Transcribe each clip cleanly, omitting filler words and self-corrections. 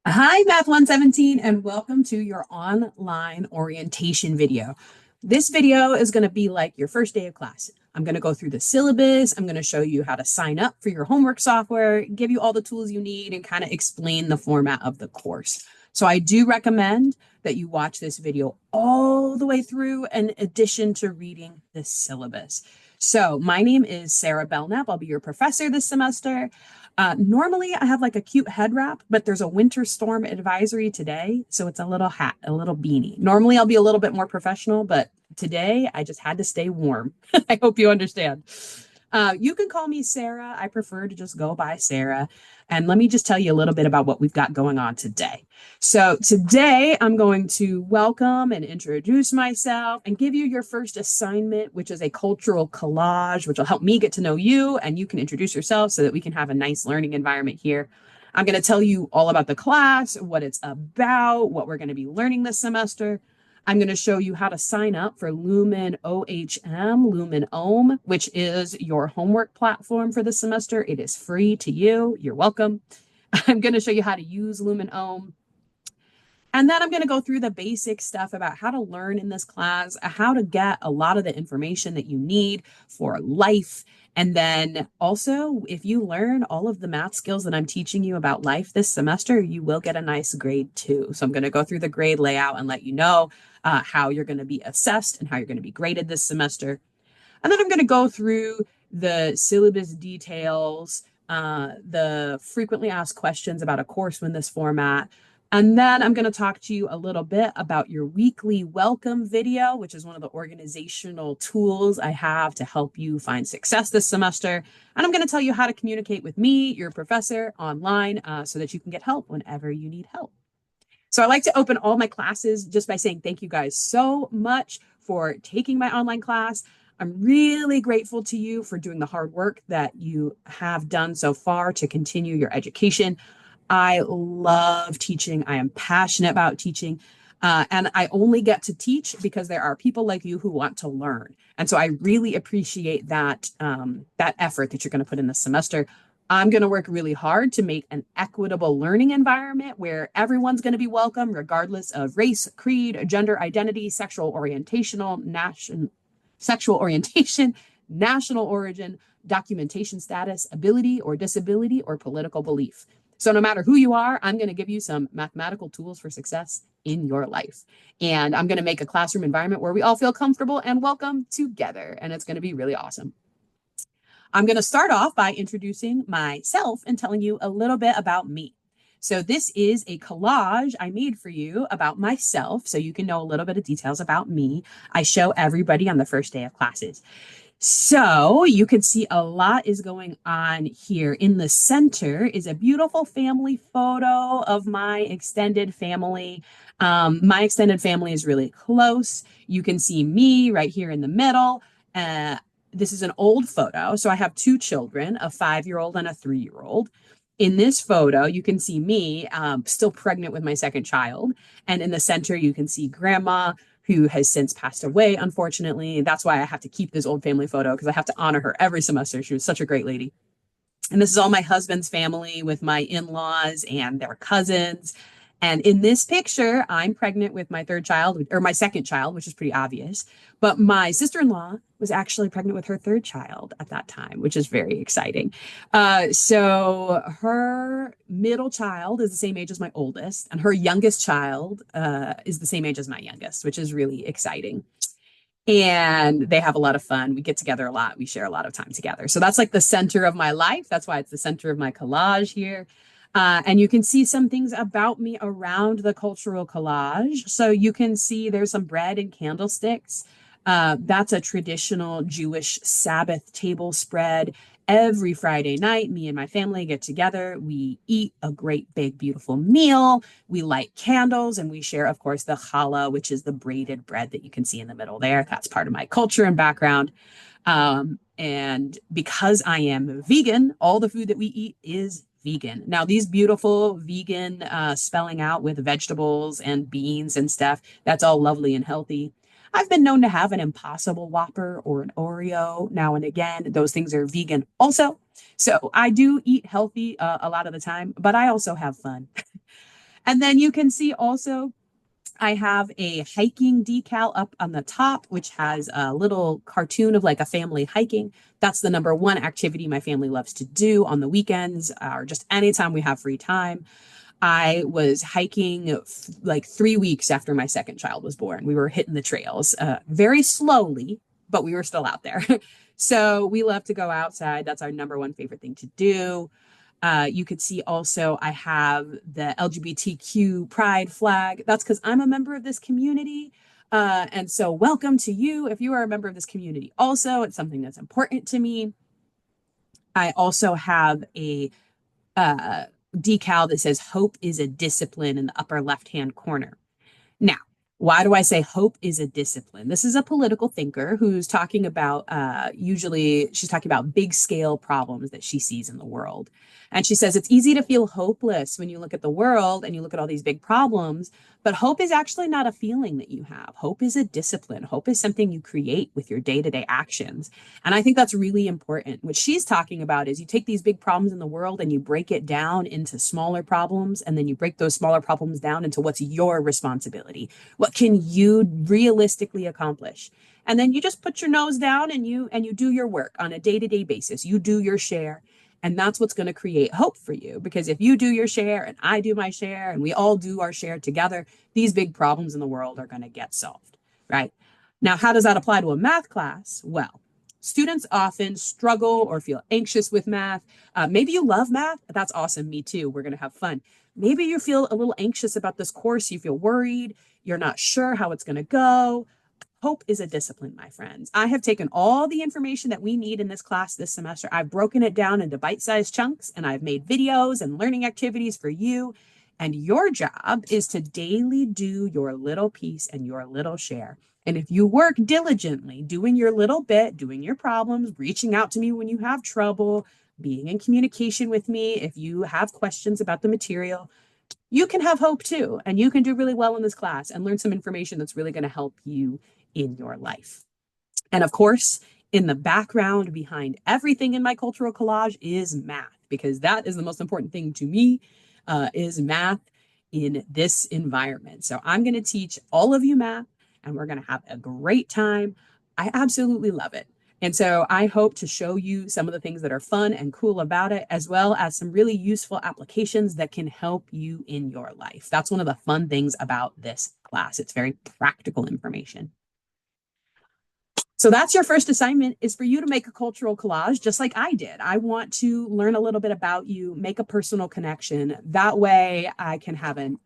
Hi, Math 117, and welcome to your online orientation video. This video is going to be like your first day of class. I'm going to go through the syllabus. I'm going to show you how to sign up for your homework software, give you all the tools you need, and kind of explain the format of the course. So I do recommend that you watch this video all the way through in addition to reading the syllabus. So my name is Sarah Belknap. I'll be your professor this semester. Normally I have like a cute head wrap, but there's a winter storm advisory today. So it's a little hat, a little beanie. Normally I'll be a little bit more professional, but today I just had to stay warm. I hope you understand. You can call me Sarah. I prefer to just go by Sarah. And let me just tell you a little bit about what we've got going on today. So, today I'm going to welcome and introduce myself and give you your first assignment, which is a cultural collage, which will help me get to know you and you can introduce yourself so that we can have a nice learning environment here. I'm going to tell you all about the class, what it's about, what we're going to be learning this semester. I'm going to show you how to sign up for Lumen OHM, Lumen Ohm, which is your homework platform for the semester. It is free to you. You're welcome. I'm going to show you how to use Lumen Ohm. And then I'm going to go through the basic stuff about how to learn in this class, how to get a lot of the information that you need for life. And then also, if you learn all of the math skills that I'm teaching you about life this semester, you will get a nice grade too. So I'm going to go through the grade layout and let you know how you're going to be assessed and how you're going to be graded this semester. And then I'm going to go through the syllabus details, the frequently asked questions about a course in this format. And then I'm going to talk to you a little bit about your weekly welcome video, which is one of the organizational tools I have to help you find success this semester. And I'm going to tell you how to communicate with me, your professor, online so that you can get help whenever you need help. So I like to open all my classes just by saying thank you guys so much for taking my online class. I'm really grateful to you for doing the hard work that you have done so far to continue your education. I love teaching. I am passionate about teaching. And I only get to teach because there are people like you who want to learn. And so I really appreciate that effort that you're going to put in this semester. I'm going to work really hard to make an equitable learning environment where everyone's going to be welcome, regardless of race, creed, gender identity, sexual orientation, national origin, documentation status, ability or disability, or political belief. So no matter who you are, I'm going to give you some mathematical tools for success in your life. And I'm going to make a classroom environment where we all feel comfortable and welcome together. And it's going to be really awesome. I'm going to start off by introducing myself and telling you a little bit about me. So this is a collage I made for you about myself so you can know a little bit of details about me. I show everybody on the first day of classes. So you can see a lot is going on here. In the center is a beautiful family photo of my extended family. My extended family is really close. You can see me right here in the middle. This is an old photo. So I have two children, a 5-year-old and a 3-year-old. In this photo, you can see me still pregnant with my second child. And in the center, you can see grandma, who has since passed away, unfortunately. And that's why I have to keep this old family photo because I have to honor her every semester. She was such a great lady. And this is all my husband's family with my in-laws and their cousins. And in this picture, I'm pregnant with my third child, or my second child, which is pretty obvious. But my sister-in-law was actually pregnant with her third child at that time, which is very exciting. So her middle child is the same age as my oldest, and her youngest child is the same age as my youngest, which is really exciting. And they have a lot of fun. We get together a lot. We share a lot of time together. So that's like the center of my life. That's why it's the center of my collage here. And you can see some things about me around the cultural collage. So you can see there's some bread and candlesticks. That's a traditional Jewish Sabbath table spread. Every Friday night, me and my family get together. We eat a great, big, beautiful meal. We light candles and we share, of course, the challah, which is the braided bread that you can see in the middle there. That's part of my culture and background. And because I am vegan, all the food that we eat is vegan. Now, these beautiful vegan spelling out with vegetables and beans and stuff, that's all lovely and healthy. I've been known to have an Impossible Whopper or an Oreo now and again. Those things are vegan also. So I do eat healthy a lot of the time, but I also have fun. And then you can see also I have a hiking decal up on the top, which has a little cartoon of like a family hiking. That's the number one activity my family loves to do on the weekends or just anytime we have free time. I was hiking like 3 weeks after my second child was born. We were hitting the trails very slowly, but we were still out there. So we love to go outside. That's our number one favorite thing to do. You could see also I have the LGBTQ pride flag. That's because I'm a member of this community. And so welcome to you if you are a member of this community. Also, it's something that's important to me. I also have a uh, decal that says hope is a discipline in the upper left hand corner. Now, why do I say hope is a discipline? This is a political thinker who's talking about, usually, she's talking about big scale problems that she sees in the world. And she says it's easy to feel hopeless when you look at the world and you look at all these big problems, but hope is actually not a feeling that you have. Hope is a discipline. Hope is something you create with your day to day actions. And I think that's really important. What she's talking about is you take these big problems in the world and you break it down into smaller problems, and then you break those smaller problems down into what's your responsibility. What can you realistically accomplish? And then you just put your nose down and you do your work on a day-to-day basis. You do your share. And that's what's going to create hope for you. Because if you do your share and I do my share and we all do our share together, these big problems in the world are going to get solved, right? Now, how does that apply to a math class? Well, students often struggle or feel anxious with math. Maybe you love math. That's awesome. Me too. We're going to have fun. Maybe you feel a little anxious about this course. You feel worried. You're not sure how it's going to go. Hope is a discipline, my friends. I have taken all the information that we need in this class this semester. I've broken it down into bite-sized chunks, and I've made videos and learning activities for you. And your job is to daily do your little piece and your little share. And if you work diligently, doing your little bit, doing your problems, reaching out to me when you have trouble, being in communication with me if you have questions about the material, you can have hope too. And you can do really well in this class and learn some information that's really going to help you in your life. And of course, in the background behind everything in my cultural collage is math, because that is the most important thing to me, is math in this environment. So I'm going to teach all of you math, and we're going to have a great time. I absolutely love it. And so I hope to show you some of the things that are fun and cool about it, as well as some really useful applications that can help you in your life. That's one of the fun things about this class. It's very practical information. So that's your first assignment, is for you to make a cultural collage just like I did. I want to learn a little bit about you, make a personal connection. That way I can have an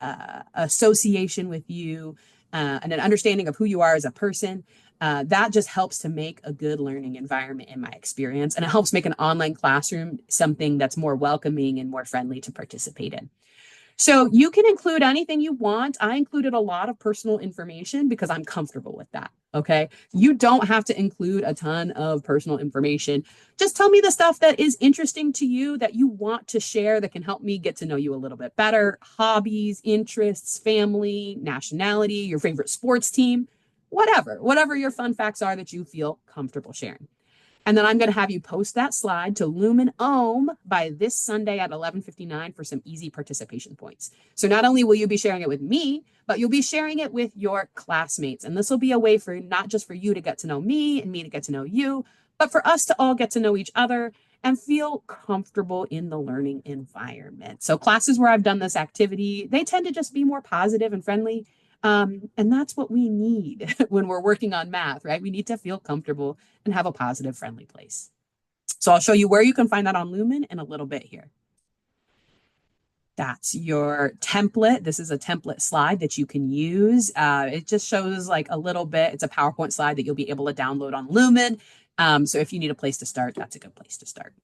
association with you and an understanding of who you are as a person. That just helps to make a good learning environment in my experience. And it helps make an online classroom something that's more welcoming and more friendly to participate in. So you can include anything you want. I included a lot of personal information because I'm comfortable with that. Okay. You don't have to include a ton of personal information. Just tell me the stuff that is interesting to you, that you want to share, that can help me get to know you a little bit better. Hobbies, interests, family, nationality, your favorite sports team, whatever your fun facts are that you feel comfortable sharing. And then I'm going to have you post that slide to Lumen Ohm by this Sunday at 11:59 for some easy participation points. So not only will you be sharing it with me, but you'll be sharing it with your classmates. And this will be a way for not just for you to get to know me and me to get to know you, but for us to all get to know each other and feel comfortable in the learning environment. So classes where I've done this activity, they tend to just be more positive and friendly. And that's what we need when we're working on math, right? We need to feel comfortable and have a positive, friendly place. So I'll show you where you can find that on Lumen in a little bit here. That's your template. This is a template slide that you can use. It just shows like a little bit. It's a PowerPoint slide that you'll be able to download on Lumen. So if you need a place to start, that's a good place to start.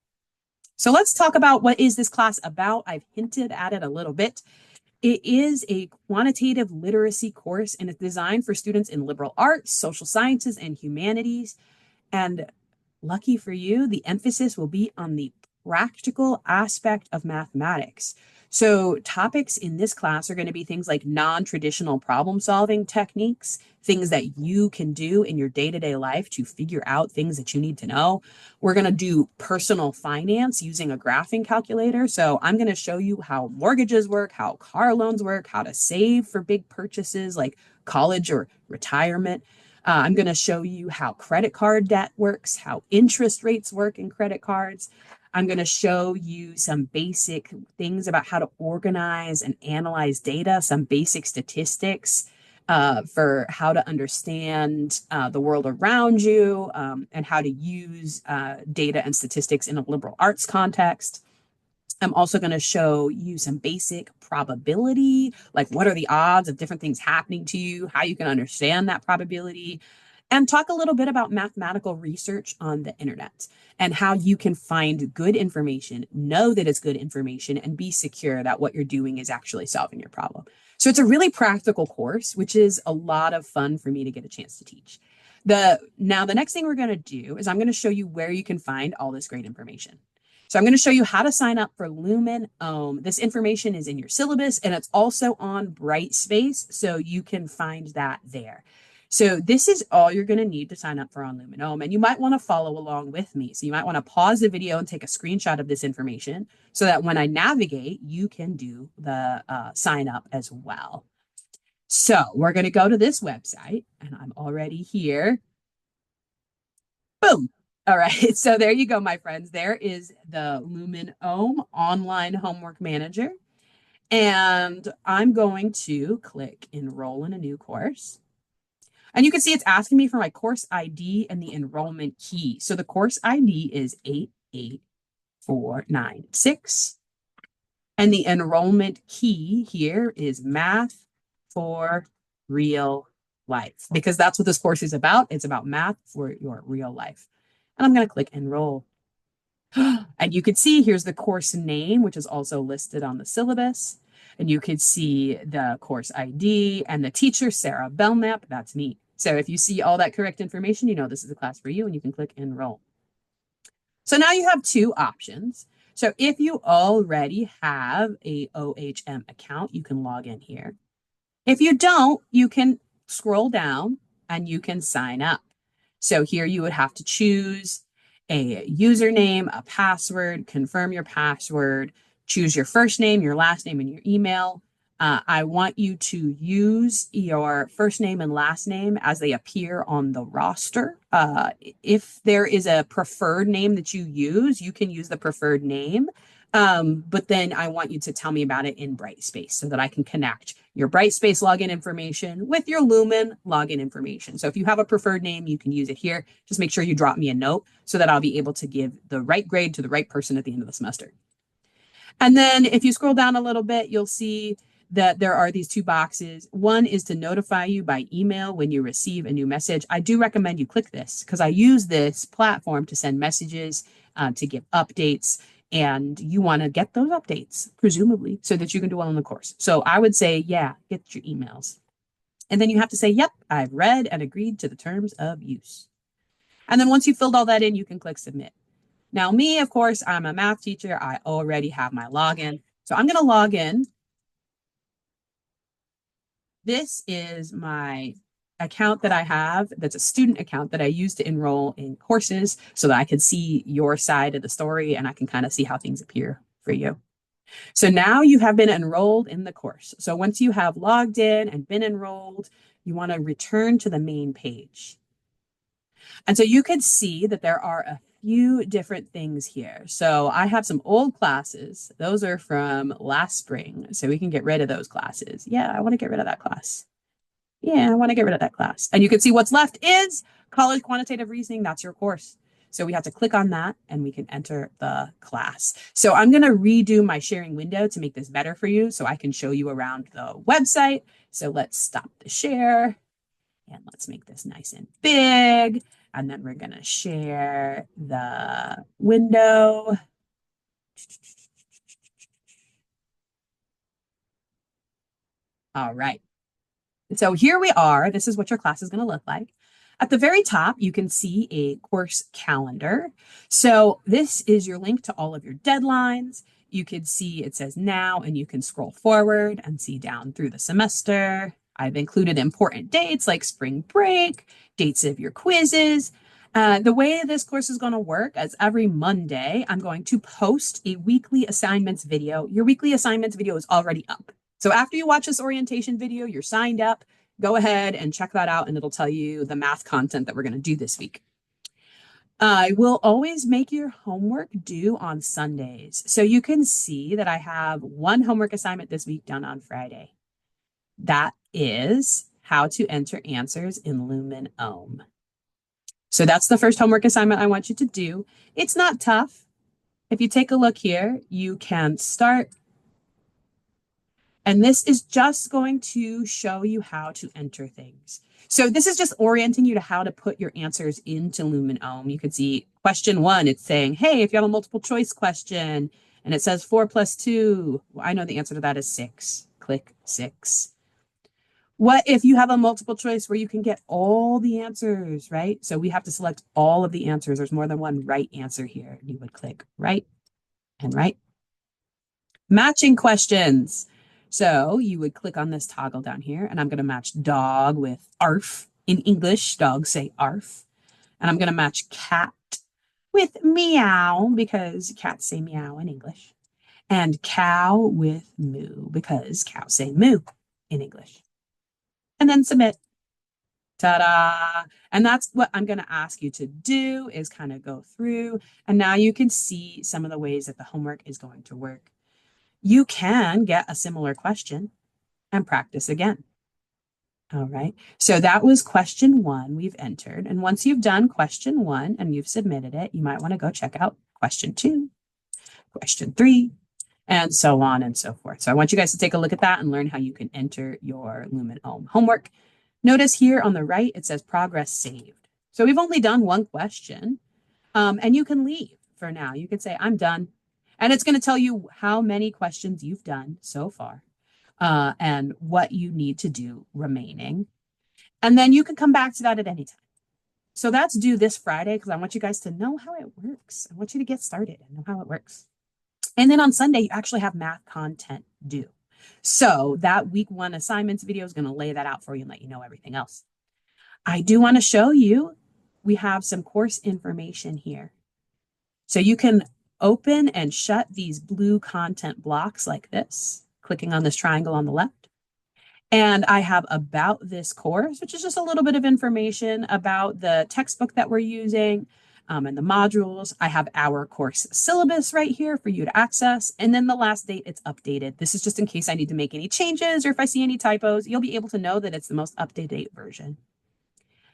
So let's talk about what is this class about. I've hinted at it a little bit. It is a quantitative literacy course, and it's designed for students in liberal arts, social sciences, and humanities. And lucky for you, the emphasis will be on the practical aspect of mathematics. So topics in this class are going to be things like non-traditional problem solving techniques, things that you can do in your day-to-day life to figure out things that you need to know. We're going to do personal finance using a graphing calculator. So I'm going to show you how mortgages work, how car loans work, how to save for big purchases like college or retirement. I'm going to show you how credit card debt works, how interest rates work in credit cards. I'm going to show you some basic things about how to organize and analyze data, some basic statistics for how to understand the world around you and how to use data and statistics in a liberal arts context. I'm also going to show you some basic probability, like what are the odds of different things happening to you, how you can understand that probability, and talk a little bit about mathematical research on the internet and how you can find good information, know that it's good information, and be secure that what you're doing is actually solving your problem. So it's a really practical course, which is a lot of fun for me to get a chance to teach. Now, the next thing we're going to do is I'm going to show you where you can find all this great information. So I'm going to show you how to sign up for Lumen Ohm. This information is in your syllabus and it's also on Brightspace, so you can find that there. So this is all you're going to need to sign up for on Lumen Ohm, and you might want to follow along with me. So you might want to pause the video and take a screenshot of this information so that when I navigate, you can do the sign up as well. So we're going to go to this website, and I'm already here. Boom. All right, so there you go, my friends. There is the Lumen Ohm Online Homework Manager. And I'm going to click Enroll in a new course. And you can see it's asking me for my course ID and the enrollment key. So the course ID is 88496. And the enrollment key here is Math for Real Life, because that's what this course is about. It's about math for your real life. And I'm going to click enroll. And you can see here's the course name, which is also listed on the syllabus. And you can see the course ID and the teacher, Sarah Belknap. That's me. So if you see all that correct information, you know this is a class for you and you can click enroll. So now you have two options. So if you already have a OHM account, you can log in here. If you don't, you can scroll down and you can sign up. So here you would have to choose a username, a password, confirm your password, choose your first name, your last name, and your email. I want you to use your first name and last name as they appear on the roster. If there is a preferred name that you use, you can use the preferred name. But then I want you to tell me about it in Brightspace so that I can connect your Brightspace login information with your Lumen login information. So if you have a preferred name, you can use it here. Just make sure you drop me a note so that I'll be able to give the right grade to the right person at the end of the semester. And then if you scroll down a little bit, you'll see that there are these two boxes. One is to notify you by email when you receive a new message. I do recommend you click this because I use this platform to send messages, to give updates, and you want to get those updates, presumably, so that you can do well in the course. So I would say, yeah, get your emails. And then you have to say, yep, I've read and agreed to the terms of use. And then once you've filled all that in, you can click submit. Now, me, of course, I'm a math teacher. I already have my login. So I'm going to log in. This is my account that I have. That's a student account that I use to enroll in courses so that I can see your side of the story and I can kind of see how things appear for you. So now you have been enrolled in the course. So once you have logged in and been enrolled, you want to return to the main page. And so you could see that there are a few different things here. So I have some old classes. Those are from last spring. So we can get rid of those classes. Yeah, I want to get rid of that class. Yeah, I want to get rid of that class. And you can see what's left is college quantitative reasoning. That's your course. So we have to click on that and we can enter the class. So I'm going to redo my sharing window to make this better for you so I can show you around the website. So let's stop the share and let's make this nice and big. And then we're going to share the window. All right. So here we are. This is what your class is going to look like. At the very top, you can see a course calendar. So this is your link to all of your deadlines. You can see it says now, and you can scroll forward and see down through the semester. I've included important dates like spring break, dates of your quizzes. The way this course is going to work is every Monday, I'm going to post a weekly assignments video. Your weekly assignments video is already up. So after you watch this orientation video, you're signed up. Go ahead and check that out, and it'll tell you the math content that we're going to do this week. I will always make your homework due on Sundays. So you can see that I have one homework assignment this week done on Friday. That is how to enter answers in Lumen Ohm. So that's the first homework assignment I want you to do. It's not tough. If you take a look here, you can start. And this is just going to show you how to enter things. So this is just orienting you to how to put your answers into Lumen Ohm. You can see question 1, it's saying, hey, if you have a multiple choice question and it says 4 plus 2, well, I know the answer to that is 6. Click 6. What if you have a multiple choice where you can get all the answers, right? So we have to select all of the answers. There's more than one right answer here. You would click right and right. Matching questions. So you would click on this toggle down here, and I'm going to match dog with arf. In English, dogs say arf. And I'm going to match cat with meow because cats say meow in English. And cow with moo because cows say moo in English. And then submit. Ta-da! And that's what I'm going to ask you to do is kind of go through. And now you can see some of the ways that the homework is going to work. You can get a similar question and practice again. All right. So that was question 1 we've entered. And once you've done question 1 and you've submitted it, you might want to go check out question 2, question 3, and so on and so forth. So I want you guys to take a look at that and learn how you can enter your Lumen Ohm homework. Notice here on the right, it says progress saved. So we've only done 1 question, and you can leave for now. You can say, I'm done. And it's going to tell you how many questions you've done so far and what you need to do remaining. And then you can come back to that at any time. So that's due this Friday because I want you guys to know how it works. I want you to get started and know how it works. And then on Sunday, you actually have math content due. So that week 1 assignments video is going to lay that out for you and let you know everything else. I do want to show you, we have some course information here. So you can open and shut these blue content blocks like this, clicking on this triangle on the left. And I have about this course, which is just a little bit of information about the textbook that we're using and the modules. I have our course syllabus right here for you to access. And then the last date, it's updated. This is just in case I need to make any changes or if I see any typos, you'll be able to know that it's the most up-to-date version.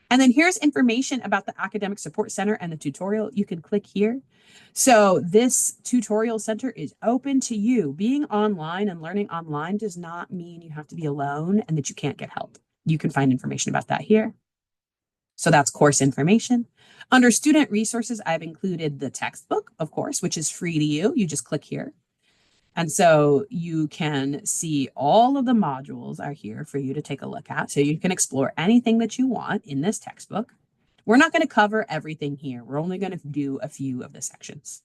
And then here's information about the Academic Support Center and the tutorial. You can click here. So this tutorial center is open to you. Being online and learning online does not mean you have to be alone and that you can't get help. You can find information about that here. So that's course information. Under student resources, I've included the textbook, of course, which is free to you. You just click here. And so you can see all of the modules are here for you to take a look at. So you can explore anything that you want in this textbook. We're not going to cover everything here. We're only going to do a few of the sections.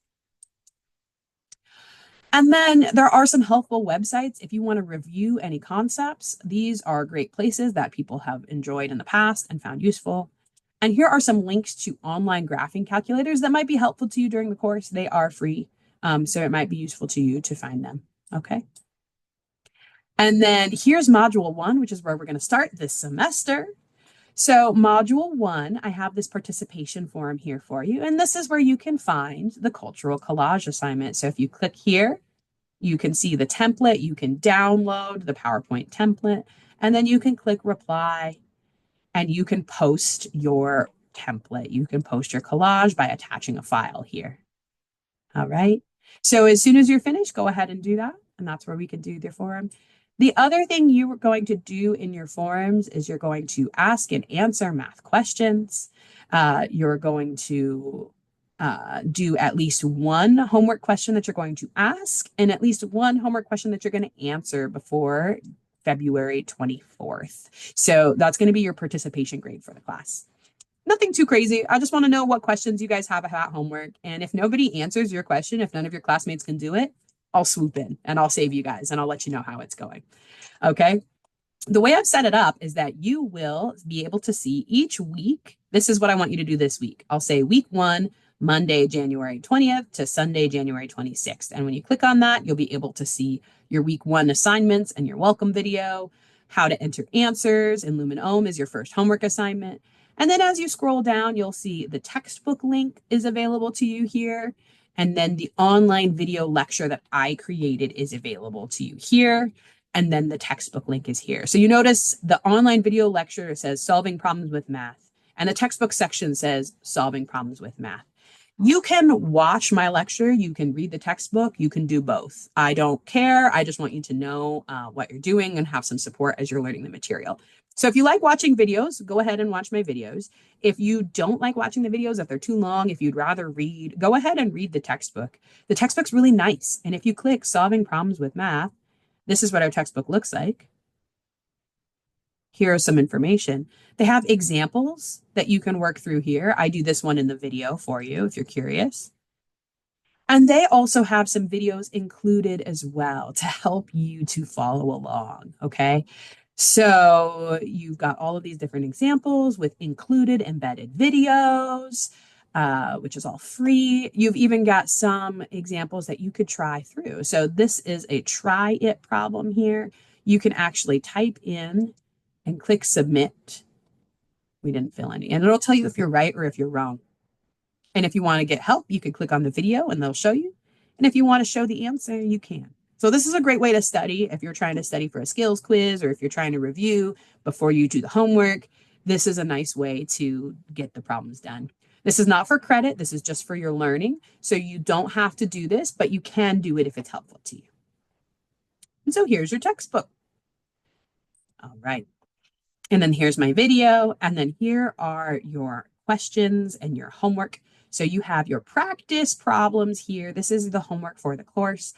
And then there are some helpful websites if you want to review any concepts. These are great places that people have enjoyed in the past and found useful. And here are some links to online graphing calculators that might be helpful to you during the course. They are free. So it might be useful to you to find them. Okay. And then here's module 1, which is where we're going to start this semester. So module 1, I have this participation forum here for you. And this is where you can find the cultural collage assignment. So if you click here, you can see the template. You can download the PowerPoint template, and then you can click reply and you can post your template. You can post your collage by attaching a file here. All right. So as soon as you're finished, go ahead and do that. And that's where we can do the forum. The other thing you are going to do in your forums is you're going to ask and answer math questions. You're going to do at least one homework question that you're going to ask and at least one homework question that you're going to answer before February 24th. So that's going to be your participation grade for the class. Nothing too crazy. I just want to know what questions you guys have about homework. And if nobody answers your question, if none of your classmates can do it, I'll swoop in and I'll save you guys and I'll let you know how it's going. Okay. The way I've set it up is that you will be able to see each week. This is what I want you to do this week. I'll say week 1, Monday, January 20th to Sunday, January 26th. And when you click on that, you'll be able to see your week 1 assignments and your welcome video, how to enter answers, and LumenOhm is your first homework assignment. And then as you scroll down, you'll see the textbook link is available to you here. And then the online video lecture that I created is available to you here. And then the textbook link is here. So you notice the online video lecture says solving problems with math, and the textbook section says solving problems with math. You can watch my lecture, you can read the textbook, you can do both. I don't care. I just want you to know what you're doing and have some support as you're learning the material. So if you like watching videos, go ahead and watch my videos. If you don't like watching the videos, if they're too long, if you'd rather read, go ahead and read the textbook. The textbook's really nice. And if you click solving problems with math, this is what our textbook looks like. Here is some information. They have examples that you can work through here. I do this one in the video for you if you're curious. And they also have some videos included as well to help you to follow along, okay? So you've got all of these different examples with included embedded videos, which is all free. You've even got some examples that you could try through. So this is a try it problem here. You can actually type in and click submit. We didn't fill any, and it'll tell you if you're right or if you're wrong. And if you want to get help, you can click on the video and they'll show you. And if you want to show the answer, you can. So this is a great way to study if you're trying to study for a skills quiz or if you're trying to review before you do the homework. This is a nice way to get the problems done. This is not for credit. This is just for your learning. So you don't have to do this, but you can do it if it's helpful to you. And so here's your textbook. All right. And then here's my video. And then here are your questions and your homework. So you have your practice problems here. This is the homework for the course.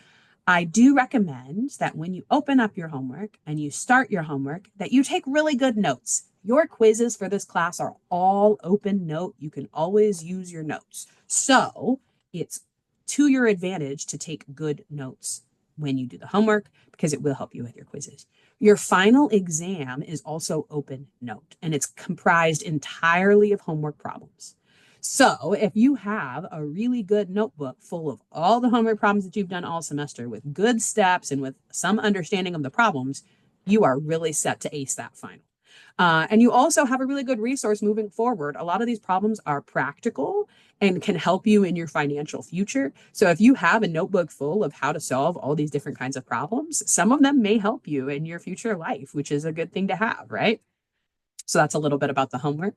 I do recommend that when you open up your homework and you start your homework, that you take really good notes. Your quizzes for this class are all open note. You can always use your notes. So it's to your advantage to take good notes when you do the homework because it will help you with your quizzes. Your final exam is also open note, and it's comprised entirely of homework problems. So if you have a really good notebook full of all the homework problems that you've done all semester with good steps and with some understanding of the problems, you are really set to ace that final. And you also have a really good resource moving forward. A lot of these problems are practical and can help you in your financial future. So if you have a notebook full of how to solve all these different kinds of problems, some of them may help you in your future life, which is a good thing to have, right? So that's a little bit about the homework.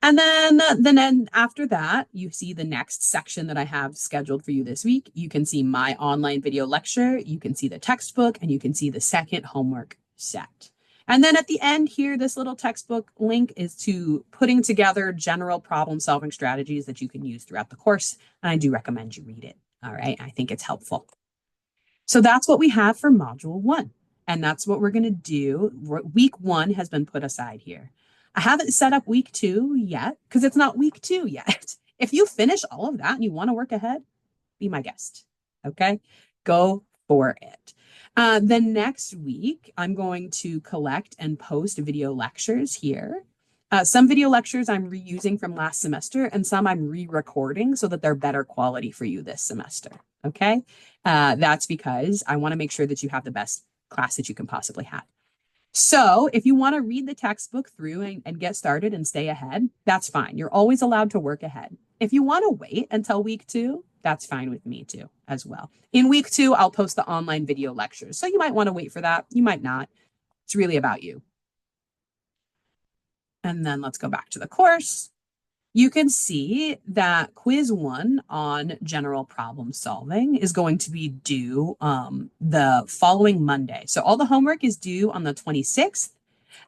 And then after that, you see the next section that I have scheduled for you this week. You can see my online video lecture, you can see the textbook, and you can see the second homework set. And then at the end here, this little textbook link is to putting together general problem solving strategies that you can use throughout the course. And I do recommend you read it. All right, I think it's helpful. So that's what we have for module 1. And that's what we're going to do. Week 1 has been put aside here. I haven't set up week 2 yet because it's not week 2 yet. If you finish all of that and you want to work ahead, be my guest. Okay, go for it. The next week, I'm going to collect and post video lectures here. Some video lectures I'm reusing from last semester and some I'm re-recording so that they're better quality for you this semester. Okay, that's because I want to make sure that you have the best class that you can possibly have. So if you want to read the textbook through and get started and stay ahead, that's fine. You're always allowed to work ahead. If you want to wait until week 2, that's fine with me too, as well. In week 2, I'll post the online video lectures. So you might want to wait for that. You might not. It's really about you. And then let's go back to the course. You can see that quiz 1 on general problem solving is going to be due the following Monday. So all the homework is due on the 26th.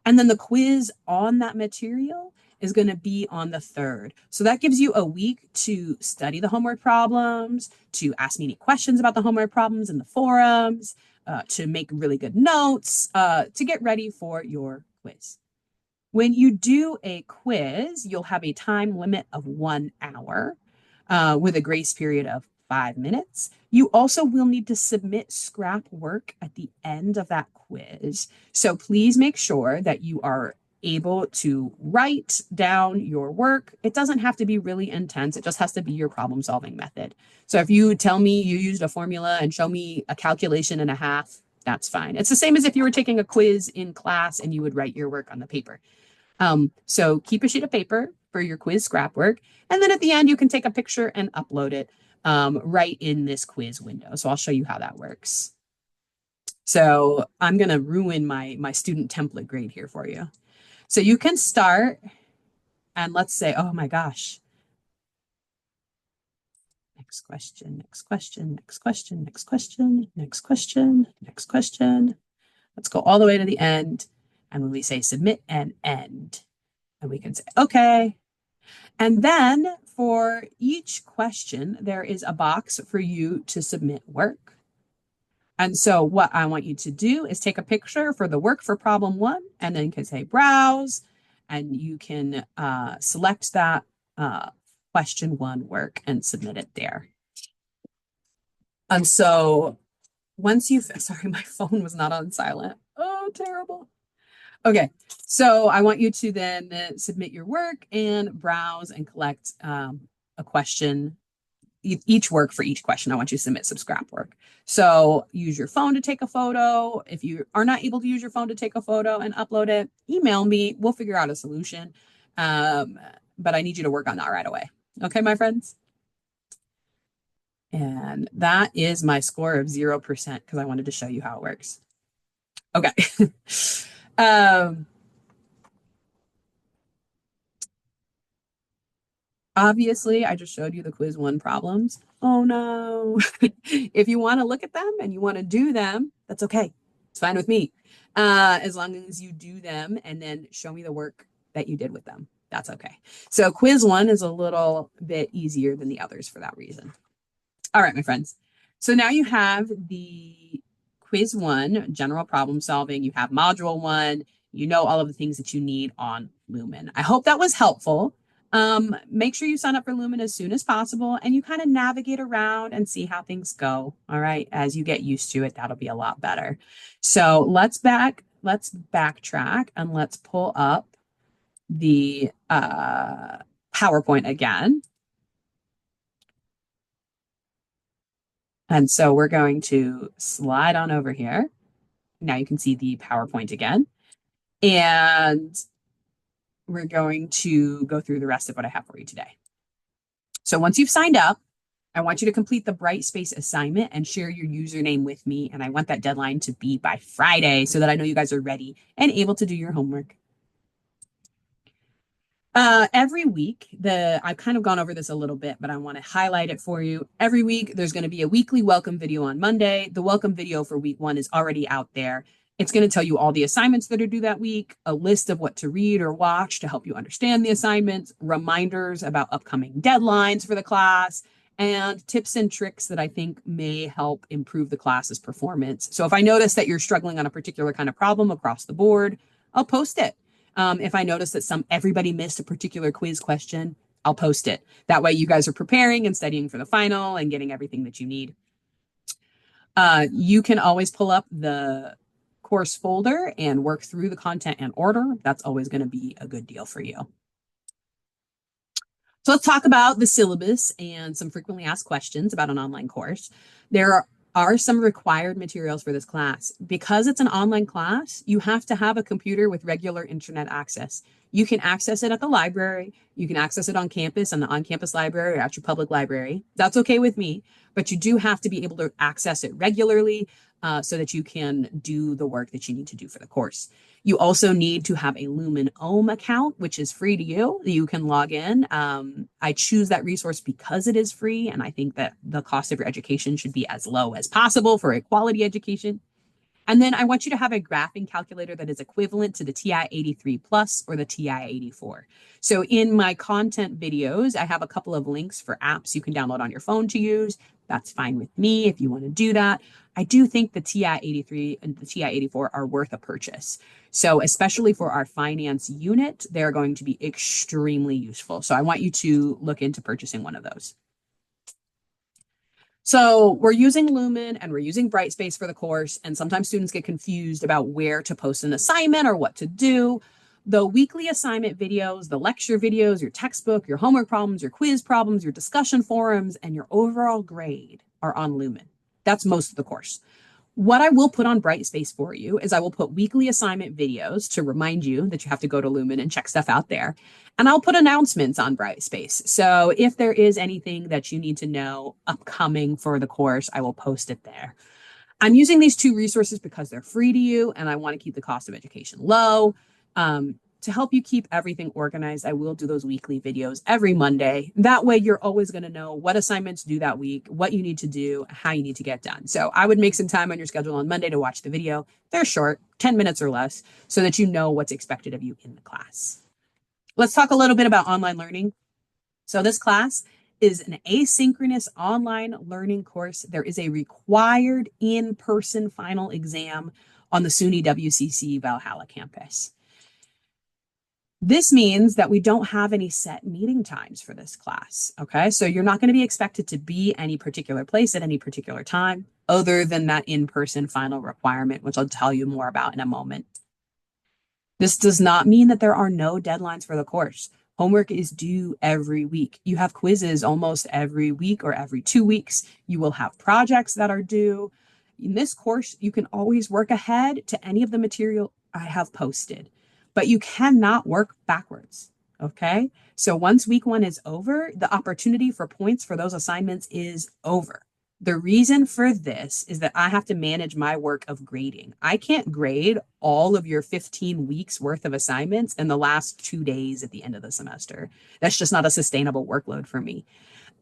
And then the quiz on that material is going to be on the 3rd. So that gives you a week to study the homework problems, to ask me any questions about the homework problems in the forums, to make really good notes, to get ready for your quiz. When you do a quiz, you'll have a time limit of 1 hour with a grace period of 5 minutes. You also will need to submit scrap work at the end of that quiz. So please make sure that you are able to write down your work. It doesn't have to be really intense. It just has to be your problem solving method. So if you tell me you used a formula and show me a calculation and a half, that's fine. It's the same as if you were taking a quiz in class and you would write your work on the paper. So keep a sheet of paper for your quiz scrap work. And then at the end, you can take a picture and upload it right in this quiz window. So I'll show you how that works. So I'm going to ruin my student template grade here for you. So you can start and let's say, oh my gosh. Next question, next question, next question, next question, next question, next question. Let's go all the way to the end. And when we say submit and end, and we can say, okay. And then for each question, there is a box for you to submit work. And so what I want you to do is take a picture for the work for problem 1, and then you can say browse, and you can select that question 1 work and submit it there. And so once you've, sorry, my phone was not on silent. Oh, terrible. Okay, so I want you to then submit your work and browse and collect a question, each work for each question. I want you to submit some scrap work. So use your phone to take a photo. If you are not able to use your phone to take a photo and upload it, email me. We'll figure out a solution. But I need you to work on that right away. Okay, my friends? And that is my score of 0% because I wanted to show you how it works. Okay. Obviously, I just showed you the quiz 1 problems. Oh no. If you want to look at them and you want to do them, that's okay. It's fine with me. As long as you do them and then show me the work that you did with them. That's okay. So quiz 1 is a little bit easier than the others for that reason. All right, my friends. So now you have the quiz 1, general problem solving. You have module 1. You know all of the things that you need on Lumen. I hope that was helpful. Make sure you sign up for Lumen as soon as possible and you kind of navigate around and see how things go. All right. As you get used to it, that'll be a lot better. So let's backtrack and let's pull up the PowerPoint again. And so we're going to slide on over here. Now you can see the PowerPoint again. And we're going to go through the rest of what I have for you today. So once you've signed up, I want you to complete the Brightspace assignment and share your username with me. And I want that deadline to be by Friday so that I know you guys are ready and able to do your homework. Every week, I've kind of gone over this a little bit, but I want to highlight it for you. Every week, there's going to be a weekly welcome video on Monday. The welcome video for week 1 is already out there. It's going to tell you all the assignments that are due that week, a list of what to read or watch to help you understand the assignments, reminders about upcoming deadlines for the class, and tips and tricks that I think may help improve the class's performance. So if I notice that you're struggling on a particular kind of problem across the board, I'll post it. If I notice that everybody missed a particular quiz question, I'll post it. That way you guys are preparing and studying for the final and getting everything that you need. You can always pull up the course folder and work through the content and order. That's always going to be a good deal for you. So let's talk about the syllabus and some frequently asked questions about an online course. There are some required materials for this class. Because it's an online class, you have to have a computer with regular internet access. You can access it at the library. You can access it on campus, in the on-campus library, or at your public library. That's okay with me, but you do have to be able to access it regularly so that you can do the work that you need to do for the course. You also need to have a Lumen Ohm account, which is free to you. You can log in. I choose that resource because it is free, and I think that the cost of your education should be as low as possible for a quality education. And then I want you to have a graphing calculator that is equivalent to the TI-83 Plus or the TI-84. So in my content videos, I have a couple of links for apps you can download on your phone to use. That's fine with me if you want to do that. I do think the TI-83 and the TI-84 are worth a purchase. So especially for our finance unit, they're going to be extremely useful. So I want you to look into purchasing one of those. So we're using Lumen and we're using Brightspace for the course, and sometimes students get confused about where to post an assignment or what to do. The weekly assignment videos, the lecture videos, your textbook, your homework problems, your quiz problems, your discussion forums, and your overall grade are on Lumen. That's most of the course. What I will put on Brightspace for you is I will put weekly assignment videos to remind you that you have to go to Lumen and check stuff out there. And I'll put announcements on Brightspace. So if there is anything that you need to know upcoming for the course, I will post it there. I'm using these two resources because they're free to you and I want to keep the cost of education low. To help you keep everything organized, I will do those weekly videos every Monday. That way you're always going to know what assignments due that week, what you need to do, how you need to get done. So I would make some time on your schedule on Monday to watch the video. They're short, 10 minutes or less, so that you know what's expected of you in the class. Let's talk a little bit about online learning. So this class is an asynchronous online learning course. There is a required in-person final exam on the SUNY WCC Valhalla campus. This means that we don't have any set meeting times for this class, okay? So you're not going to be expected to be any particular place at any particular time other than that in-person final requirement, which I'll tell you more about in a moment. This does not mean that there are no deadlines for the course. Homework is due every week. You have quizzes almost every week or every 2 weeks. You will have projects that are due. In this course, you can always work ahead to any of the material I have posted, but you cannot work backwards, okay? So once week 1 is over, the opportunity for points for those assignments is over. The reason for this is that I have to manage my work of grading. I can't grade all of your 15 weeks worth of assignments in the last 2 days at the end of the semester. That's just not a sustainable workload for me.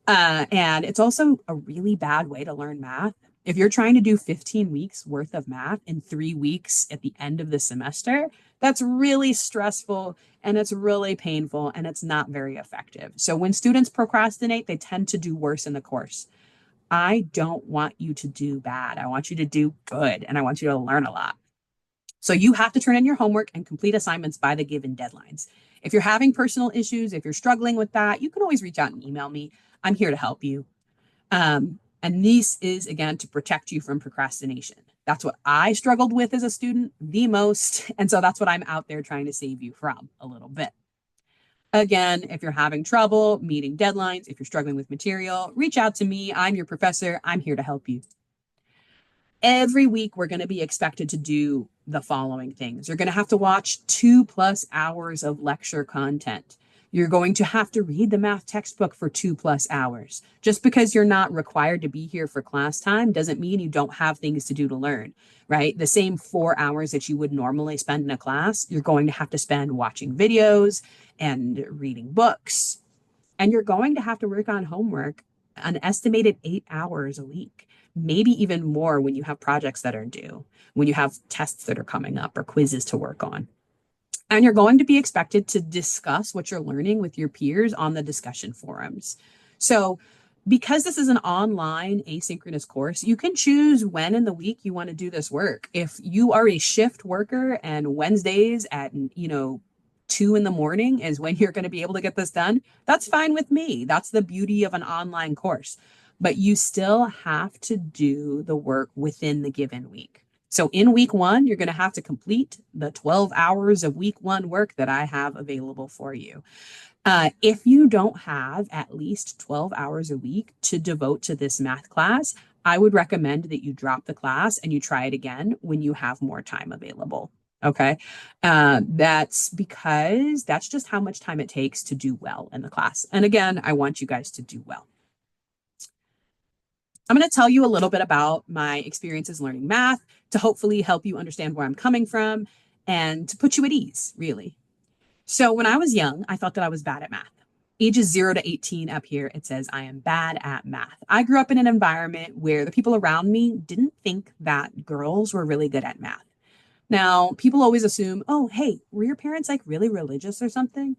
And it's also a really bad way to learn math. If you're trying to do 15 weeks worth of math in 3 weeks at the end of the semester, that's really stressful and it's really painful and it's not very effective. So when students procrastinate, they tend to do worse in the course. I don't want you to do bad. I want you to do good and I want you to learn a lot. So you have to turn in your homework and complete assignments by the given deadlines. If you're having personal issues, if you're struggling with that, you can always reach out and email me. I'm here to help you. And this is, again, to protect you from procrastination. That's what I struggled with as a student the most. And so that's what I'm out there trying to save you from a little bit. Again, if you're having trouble meeting deadlines, if you're struggling with material, reach out to me. I'm your professor. I'm here to help you. Every week, we're going to be expected to do the following things. You're going to have to watch 2+ hours of lecture content. You're going to have to read the math textbook for 2+ hours. Just because you're not required to be here for class time doesn't mean you don't have things to do to learn, right? The same 4 hours that you would normally spend in a class, you're going to have to spend watching videos and reading books. And you're going to have to work on homework an estimated 8 hours a week, maybe even more when you have projects that are due, when you have tests that are coming up or quizzes to work on. And you're going to be expected to discuss what you're learning with your peers on the discussion forums. So because this is an online asynchronous course, you can choose when in the week you want to do this work. If you are a shift worker and Wednesdays at, 2 in the morning is when you're going to be able to get this done, that's fine with me. That's the beauty of an online course. But you still have to do the work within the given week. So in week 1, you're going to have to complete the 12 hours of week 1 work that I have available for you. If you don't have at least 12 hours a week to devote to this math class, I would recommend that you drop the class and you try it again when you have more time available. Okay. That's because that's just how much time it takes to do well in the class. And again, I want you guys to do well. I'm going to tell you a little bit about my experiences learning math to hopefully help you understand where I'm coming from and to put you at ease, really. So when I was young, I thought that I was bad at math. Ages 0 to 18 up here, it says I am bad at math. I grew up in an environment where the people around me didn't think that girls were really good at math. Now, people always assume, oh, hey, were your parents like really religious or something?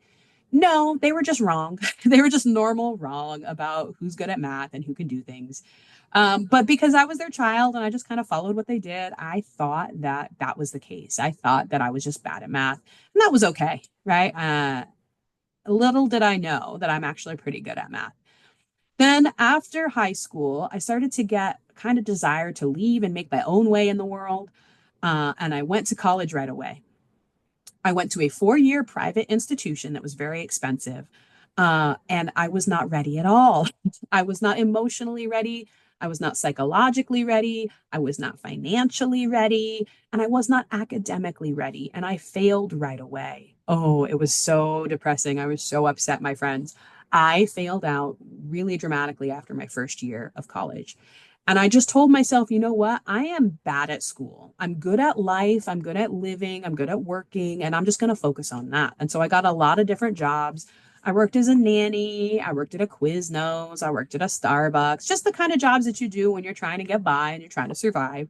No, they were just wrong. They were just normal wrong about who's good at math and who can do things. But because I was their child and I just kind of followed what they did, I thought that that was the case. I thought that I was just bad at math, and that was okay, right? Little did I know that I'm actually pretty good at math. Then after high school, I started to get kind of desire to leave and make my own way in the world. And I went to college right away. I went to a 4 year private institution that was very expensive. And I was not ready at all. I was not emotionally ready. I was not psychologically ready. I was not financially ready. And I was not academically ready. And I failed right away. Oh, it was so depressing. I was so upset, my friends. I failed out really dramatically after my first year of college. And I just told myself, you know what? I am bad at school. I'm good at life. I'm good at living. I'm good at working. And I'm just going to focus on that. And so I got a lot of different jobs. I worked as a nanny. I worked at a Quiznos. I worked at a Starbucks, just the kind of jobs that you do when you're trying to get by and you're trying to survive.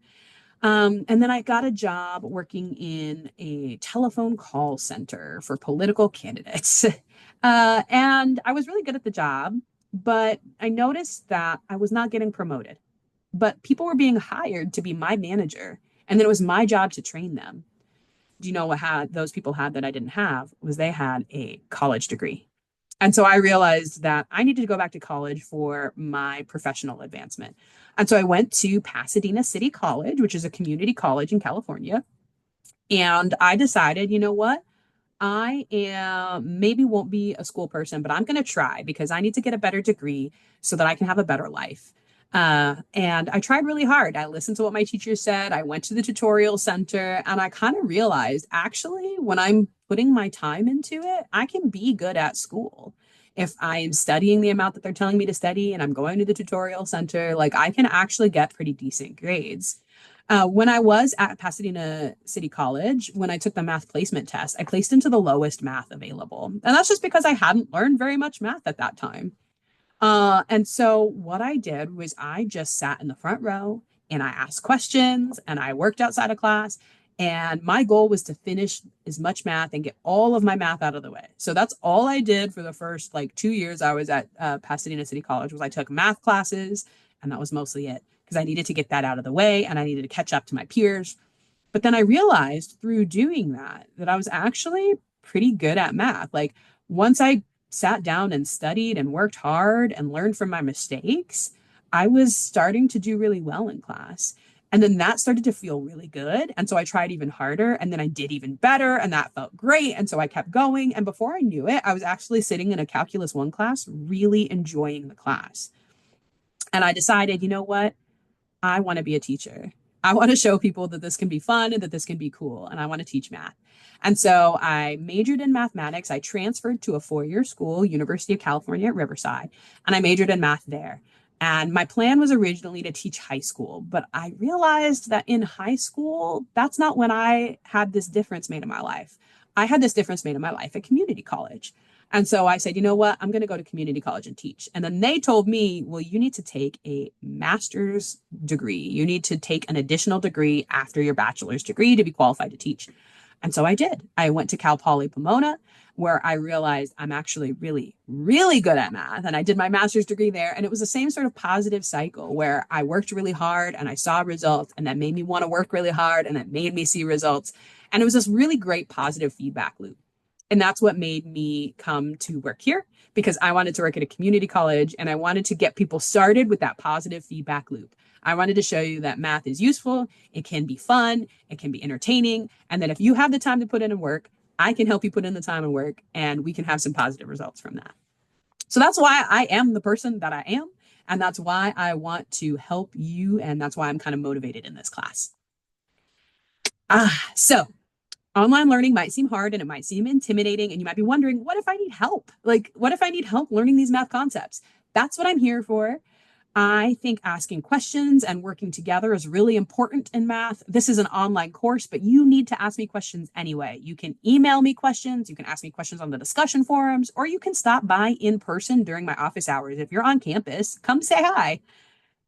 And then I got a job working in a telephone call center for political candidates. And I was really good at the job, but I noticed that I was not getting promoted, but people were being hired to be my manager, and then it was my job to train them. Do you know what had those people had that I didn't have was they had a college degree. And so I realized that I needed to go back to college for my professional advancement. And so I went to Pasadena City College, which is a community college in California. And I decided, you know what? I am maybe won't be a school person, but I'm going to try because I need to get a better degree so that I can have a better life. And I tried really hard. I listened to what my teacher said. I went to the tutorial center and I kind of realized actually, when I'm putting my time into it, I can be good at school. If I'm studying the amount that they're telling me to study and I'm going to the tutorial center, like I can actually get pretty decent grades. When I was at Pasadena City College, when I took the math placement test, I placed into the lowest math available. And that's just because I hadn't learned very much math at that time. And so what I did was I just sat in the front row and I asked questions and I worked outside of class. And my goal was to finish as much math and get all of my math out of the way. So that's all I did for the first like 2 years I was at Pasadena City College was I took math classes, and that was mostly it because I needed to get that out of the way and I needed to catch up to my peers. But then I realized through doing that that I was actually pretty good at math. Like once I sat down and studied and worked hard and learned from my mistakes, I was starting to do really well in class. And then that started to feel really good. And so I tried even harder and then I did even better and that felt great. And so I kept going. And before I knew it, I was actually sitting in a Calculus 1 class, really enjoying the class. And I decided, you know what? I want to be a teacher. I want to show people that this can be fun and that this can be cool. And I want to teach math. And so I majored in mathematics. I transferred to a 4 year school, University of California at Riverside, and I majored in math there. And my plan was originally to teach high school, but I realized that in high school, that's not when I had this difference made in my life. I had this difference made in my life at community college. And so I said, you know what? I'm going to go to community college and teach. And then they told me, well, you need to take a master's degree. You need to take an additional degree after your bachelor's degree to be qualified to teach. And so I did. I went to Cal Poly Pomona, where I realized I'm actually really, really good at math. And I did my master's degree there. And it was the same sort of positive cycle where I worked really hard and I saw results, and that made me want to work really hard, and that made me see results. And it was this really great positive feedback loop. And that's what made me come to work here because I wanted to work at a community college and I wanted to get people started with that positive feedback loop. I wanted to show you that math is useful, it can be fun, it can be entertaining, and that if you have the time to put in and work, I can help you put in the time and work, and we can have some positive results from that. So that's why I am the person that I am, and that's why I want to help you, and that's why I'm kind of motivated in this class. So online learning might seem hard and it might seem intimidating, and you might be wondering, what if I need help? Like, what if I need help learning these math concepts? That's what I'm here for. I think asking questions and working together is really important in math. This is an online course, but you need to ask me questions anyway. You can email me questions, you can ask me questions on the discussion forums, or you can stop by in person during my office hours. If you're on campus, come say hi.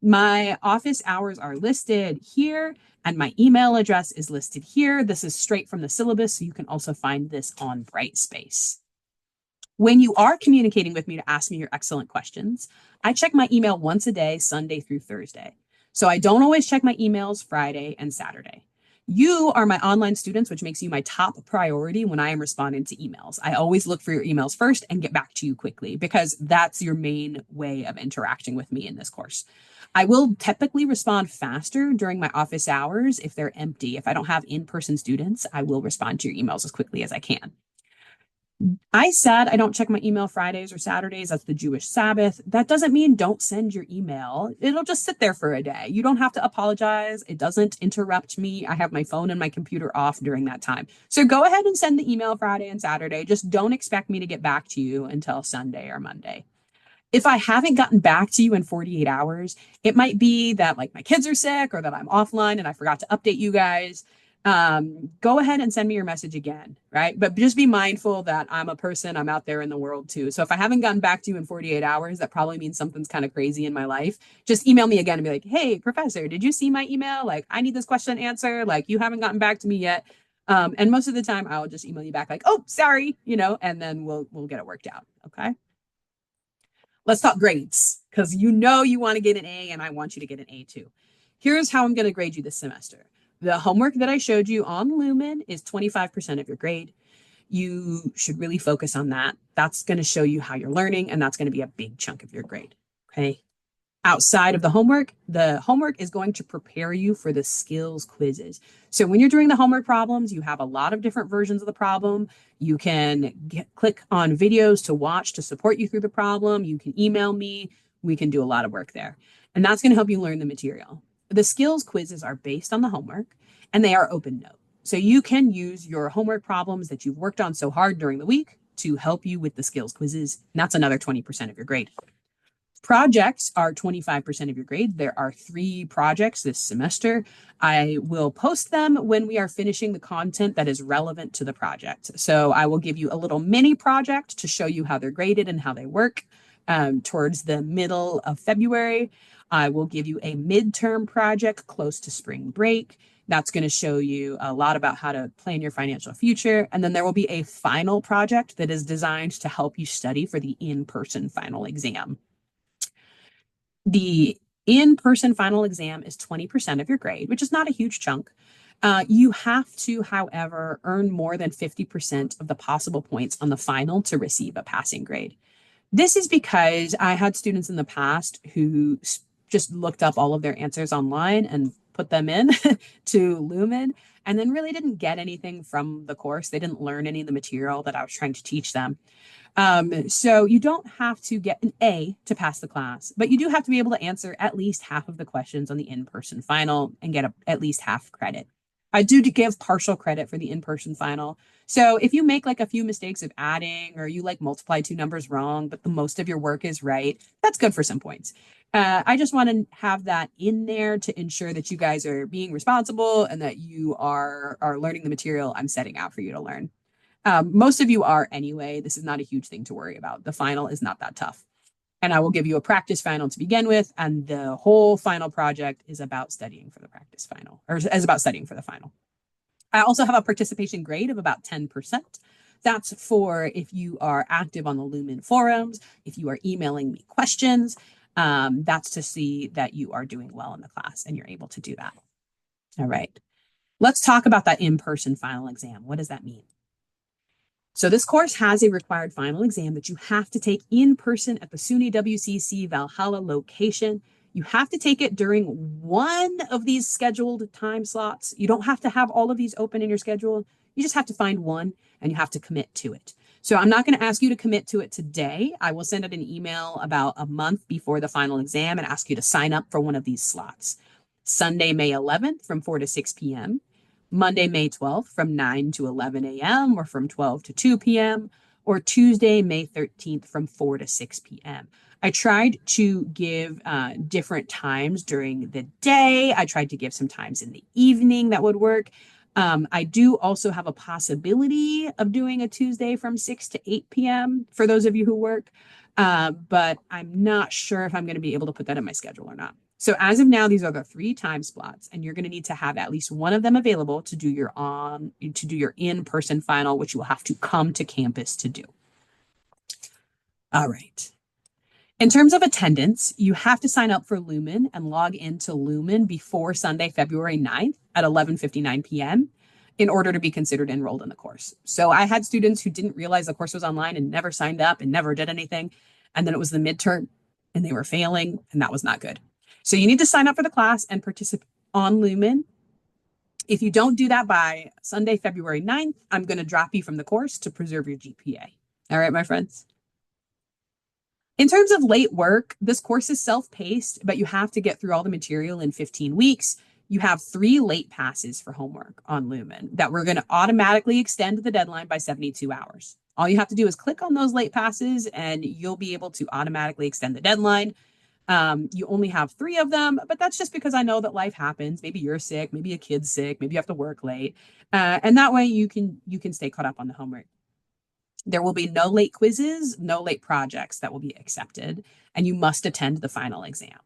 My office hours are listed here, and my email address is listed here. This is straight from the syllabus, so you can also find this on Brightspace. When you are communicating with me to ask me your excellent questions, I check my email once a day, Sunday through Thursday. So I don't always check my emails Friday and Saturday. You are my online students, which makes you my top priority when I am responding to emails. I always look for your emails first and get back to you quickly because that's your main way of interacting with me in this course. I will typically respond faster during my office hours if they're empty. If I don't have in-person students, I will respond to your emails as quickly as I can. I said I don't check my email Fridays or Saturdays. That's the Jewish Sabbath. That doesn't mean don't send your email. It'll just sit there for a day. You don't have to apologize. It doesn't interrupt me. I have my phone and my computer off during that time. So go ahead and send the email Friday and Saturday. Just don't expect me to get back to you until Sunday or Monday. If I haven't gotten back to you in 48 hours, it might be that like my kids are sick or that I'm offline and I forgot to update you guys. Go ahead and send me your message again, right? But just be mindful that I'm a person, I'm out there in the world too. So if I haven't gotten back to you in 48 hours, that probably means something's kind of crazy in my life. Just email me again and be like, hey, professor, did you see my email? Like, I need this question answered. Like, you haven't gotten back to me yet. And most of the time I'll just email you back like, oh, sorry, and then we'll get it worked out. Okay. Let's talk grades because you want to get an A and I want you to get an A too. Here's how I'm going to grade you this semester. The homework that I showed you on Lumen is 25% of your grade. You should really focus on that. That's going to show you how you're learning, and that's going to be a big chunk of your grade. Okay. Outside of the homework is going to prepare you for the skills quizzes. So when you're doing the homework problems, you have a lot of different versions of the problem. You can click on videos to watch to support you through the problem. You can email me. We can do a lot of work there. And that's going to help you learn the material. The skills quizzes are based on the homework and they are open note. So you can use your homework problems that you've worked on so hard during the week to help you with the skills quizzes. And that's another 20% of your grade. Projects are 25% of your grade. There are 3 projects this semester. I will post them when we are finishing the content that is relevant to the project. So I will give you a little mini project to show you how they're graded and how they work towards the middle of February. I will give you a midterm project close to spring break. That's going to show you a lot about how to plan your financial future. And then there will be a final project that is designed to help you study for the in-person final exam. The in-person final exam is 20% of your grade, which is not a huge chunk. You have to, however, earn more than 50% of the possible points on the final to receive a passing grade. This is because I had students in the past who just looked up all of their answers online and put them in to Lumen and then really didn't get anything from the course. They didn't learn any of the material that I was trying to teach them. So you don't have to get an A to pass the class, but you do have to be able to answer at least half of the questions on the in-person final and get at least half credit. I do give partial credit for the in-person final. So if you make like a few mistakes of adding or you like multiply 2 numbers wrong, but the most of your work is right, that's good for some points. I just want to have that in there to ensure that you guys are being responsible and that you are learning the material I'm setting out for you to learn. Most of you are anyway. This is not a huge thing to worry about. The final is not that tough. And I will give you a practice final to begin with. And the whole final project is about studying for the practice final, or is about studying for the final. I also have a participation grade of about 10%. That's for if you are active on the Lumen forums, if you are emailing me questions, that's to see that you are doing well in the class and you're able to do that. All right. Let's talk about that in-person final exam. What does that mean? So this course has a required final exam that you have to take in person at the SUNY WCC Valhalla location. You have to take it during one of these scheduled time slots. You don't have to have all of these open in your schedule. You just have to find one and you have to commit to it. So I'm not going to ask you to commit to it today. I will send out an email about a month before the final exam and ask you to sign up for one of these slots. Sunday, May 11th from 4 to 6 p.m. Monday, May 12th from 9 to 11 a.m. or from 12 to 2 p.m. or Tuesday, May 13th from 4 to 6 p.m. I tried to give different times during the day. I tried to give some times in the evening that would work. I do also have a possibility of doing a Tuesday from 6 to 8 p.m. for those of you who work, but I'm not sure if I'm going to be able to put that in my schedule or not. So as of now, these are the 3 time slots, and you're going to need to have at least one of them available to do your in-person final, which you will have to come to campus to do. All right. In terms of attendance, you have to sign up for Lumen and log into Lumen before Sunday, February 9th at 11:59 p.m. in order to be considered enrolled in the course. So I had students who didn't realize the course was online and never signed up and never did anything. And then it was the midterm and they were failing, and that was not good. So you need to sign up for the class and participate on Lumen. If you don't do that by Sunday, February 9th, I'm going to drop you from the course to preserve your GPA. All right, my friends. In terms of late work, this course is self-paced, but you have to get through all the material in 15 weeks. You have 3 late passes for homework on Lumen that we're going to automatically extend the deadline by 72 hours. All you have to do is click on those late passes and you'll be able to automatically extend the deadline. You only have 3 of them, but that's just because I know that life happens. Maybe you're sick, maybe a kid's sick, maybe you have to work late. And that way you can stay caught up on the homework. There will be no late quizzes, no late projects that will be accepted, and you must attend the final exam.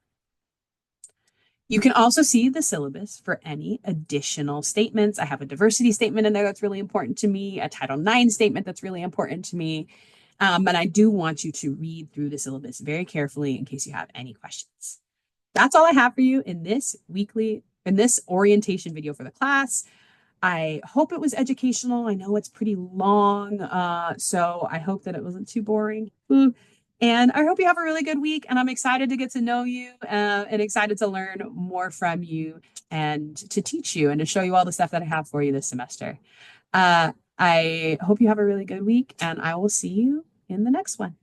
You can also see the syllabus for any additional statements. I have a diversity statement in there that's really important to me, a Title IX statement that's really important to me. And I do want you to read through the syllabus very carefully in case you have any questions. That's all I have for you in this orientation video for the class. I hope it was educational. I know it's pretty long, so I hope that it wasn't too boring. And I hope you have a really good week. And I'm excited to get to know you and excited to learn more from you and to teach you and to show you all the stuff that I have for you this semester. I hope you have a really good week, and I will see you in the next one.